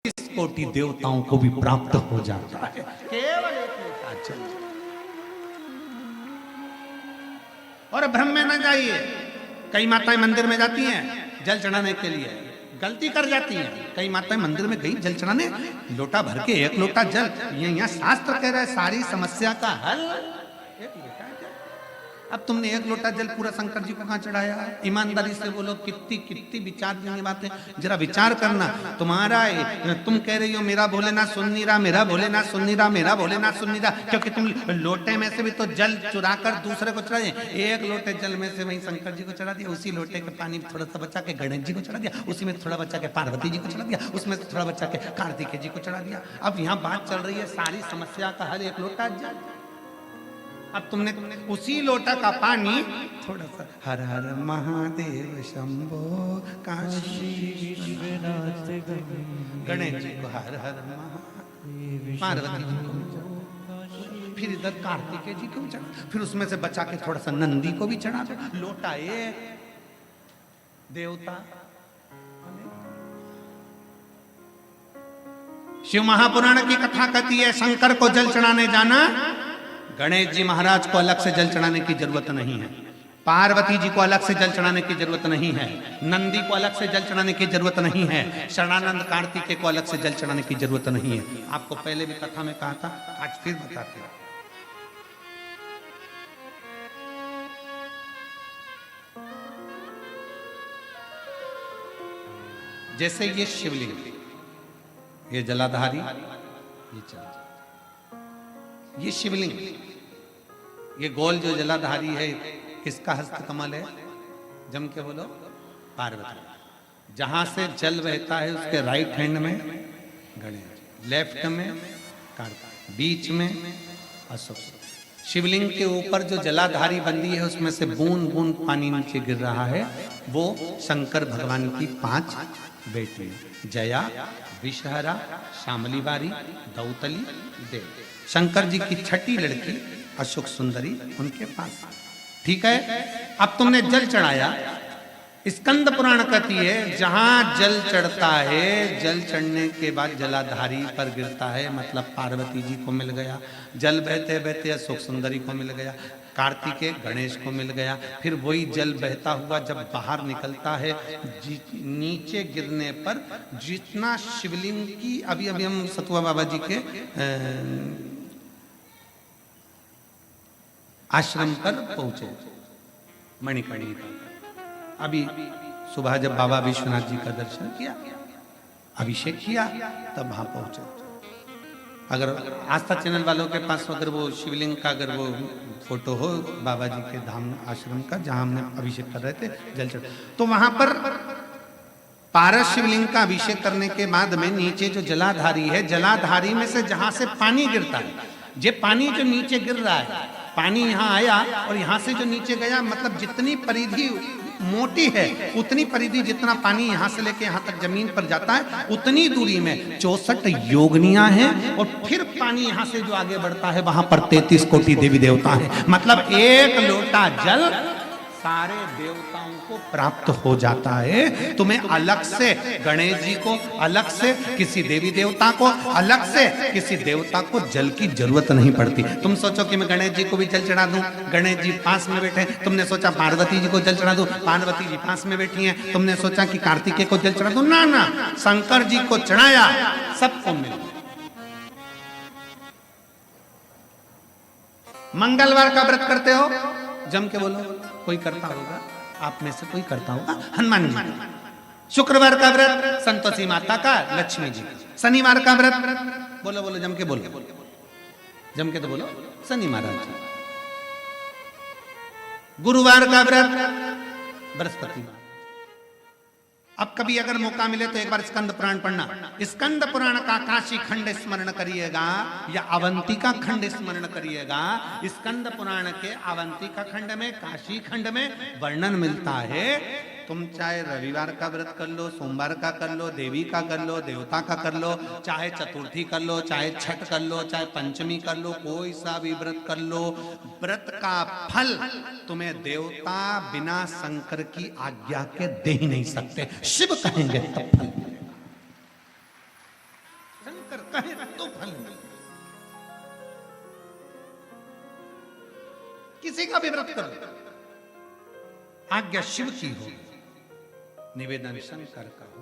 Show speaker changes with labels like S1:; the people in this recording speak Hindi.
S1: इस कोटि देवताओं को भी प्राप्त हो जाता है केवल एक लोटा जल। और भ्रम में न जाइए, कई माताएं मंदिर में जाती हैं जल चढ़ाने के लिए, गलती कर जाती हैं। कई माताएं मंदिर में गई जल चढ़ाने, लोटा भर के एक लोटा जल, ये यहाँ शास्त्र कह रहा है सारी समस्या का हल एक लोटा जल। अब तुमने एक लोटा जल पूरा शंकर जी को कहां चढ़ाया? ईमानदारी से बोलो, कितनी कितनी विचार की बातें, जरा विचार करना। तुम्हारा तुम कह रही हो मेरा भोलेनाथ सुन नहीं रहा, मेरा भोलेनाथ सुन नहीं रहा, मेरा भोलेनाथ सुन नहीं रहा, क्योंकि तुम लोटे में से भी तो जल चुरा कर दूसरे को चढ़ा दिया। एक लोटे जल में से वही शंकर जी को चढ़ा दिया, उसी लोटे के पानी थोड़ा सा बचा के गणेश जी को चढ़ा दिया, उसी में थोड़ा बचा के पार्वती जी को चढ़ा दिया, उसमें से थोड़ा बचा के कार्तिकेय जी को चढ़ा दिया। अब यहाँ बात चल रही है सारी समस्या का हल एक लोटा जल। अब तुमने उसी लोटा का पानी थोड़ा सा हर हर महादेव शंभो काशी विश्वनाथ गणेश जी को हर हर महादेव, पार्वती जी को, फिर इधर कार्तिकेय जी को चढ़ा, फिर उसमें से बचा के थोड़ा सा नंदी को भी चढ़ा दो। लोटा एक, देवता। शिव महापुराण की कथा कहती है शंकर को जल चढ़ाने जाना, गणेश जी महाराज को अलग से जल चढ़ाने की जरूरत नहीं है, पार्वती जी को अलग से जल चढ़ाने की जरूरत नहीं है, नंदी को अलग से जल चढ़ाने की जरूरत नहीं है, शरणानंद कार्तिकेय को अलग से जल चढ़ाने की जरूरत नहीं है। आपको पहले भी कथा में कहा था, आज फिर बताते हैं। जैसे ये शिवलिंग, ये जलाधारी, ये चल, ये शिवलिंग, ये गोल जो जलाधारी है, किसका हस्त कमल है? जम के बोलो, पार्वती। जहां से जल बहता है उसके राइट हैंड में गणेश, लेफ्ट में कार्तिक, बीच में अशोक। शिवलिंग के ऊपर जो जलाधारी बंदी है उसमें से बूंद बूंद पानी नीचे गिर रहा है, वो शंकर भगवान की 5 बेटी, जया, विषहरा, शामली बारी, दौतली, देव। शंकर जी की छठी लड़की अशोक सुंदरी उनके पास। ठीक है, अब तुमने जल चढ़ाया। स्कंद पुराण कहती है जहां जल चढ़ता है, जल चढ़ने के बाद जलाधारी पर गिरता है, मतलब पार्वती जी को मिल गया। जल बहते बहते अशोक सुंदरी को मिल गया, कार्तिकेय गणेश को मिल गया। फिर वही जल बहता हुआ जब बाहर निकलता है, नीचे गिरने पर जितना शिवलिंग की, अभी अभी हम सतुआ बाबा जी के आश्रम पर पहुंचे, मणिकर्णी का। अभी सुबह जब बाबा विश्वनाथ जी का दर्शन किया, अभिषेक किया, तब वहां पहुंचे। अगर आस्था चैनल वालों के पास अगर वो शिवलिंग का अगर वो फोटो हो बाबा जी के धाम आश्रम का, जहां हमने अभिषेक कर रहे थे जल चढ़, तो वहां पर पारस शिवलिंग का अभिषेक करने के बाद में नीचे जो जलाधारी है, जलाधारी में से जहां से पानी गिरता है, ये पानी जो नीचे गिर रहा है, पानी यहाँ आया और यहाँ से जो नीचे गया, मतलब जितनी परिधि मोटी है उतनी परिधि, जितना पानी यहाँ से लेके यहाँ तक जमीन पर जाता है उतनी दूरी में 64 योगनियां हैं, और फिर पानी यहाँ से जो आगे बढ़ता है वहां पर 33 कोटि देवी देवता है। मतलब एक लोटा जल सारे देवताओं को प्राप्त हो जाता है। तुम्हें अलग से गणेश जी को, अलग से किसी देवी देवता को, अलग से किसी देवता को जल की जरूरत नहीं पड़ती। तुम सोचो कि मैं गणेश जी को भी जल चढ़ा दूं, गणेश जी पास में बैठे, तुमने सोचा पार्वती जी को जल चढ़ा दूं, पार्वती जी पास में बैठी हैं, तुमने सोचा कि कार्तिकेय को जल चढ़ा दूं, ना ना, शंकर जी को चढ़ाया, सबको मिल। मंगलवार का व्रत करते हो, जम के बोलो, कोई करता होगा, आप में से कोई करता होगा, हनुमान जी का। शुक्रवार का व्रत संतोषी माता का, लक्ष्मी जी का। शनिवार का व्रत, बोलो बोलो, जम के बोलो, जम के तो बोलो, शनि महाराज जी। गुरुवार का व्रत बृहस्पति माता। अब कभी अगर मौका मिले तो एक बार स्कंद पुराण पढ़ना। स्कंद पुराण का काशी खंड स्मरण करिएगा या अवंतिका खंड स्मरण करिएगा। स्कंद पुराण के अवंतिका खंड में, काशी खंड में वर्णन मिलता है। तुम चाहे रविवार का व्रत कर लो, सोमवार का कर लो, देवी का कर लो, देवता का कर लो, चाहे चतुर्थी कर लो, चाहे छठ कर लो, चाहे पंचमी कर लो, कोई सा भी व्रत कर लो, व्रत का फल तुम्हें देवता बिना शंकर की आज्ञा के दे ही नहीं सकते। शिव कहेंगे तब फल मिलेगा। शंकर कहे तो फल मिले। किसी का भी व्रत करो, आज्ञा शिव की हो, निवेदन शंकर का।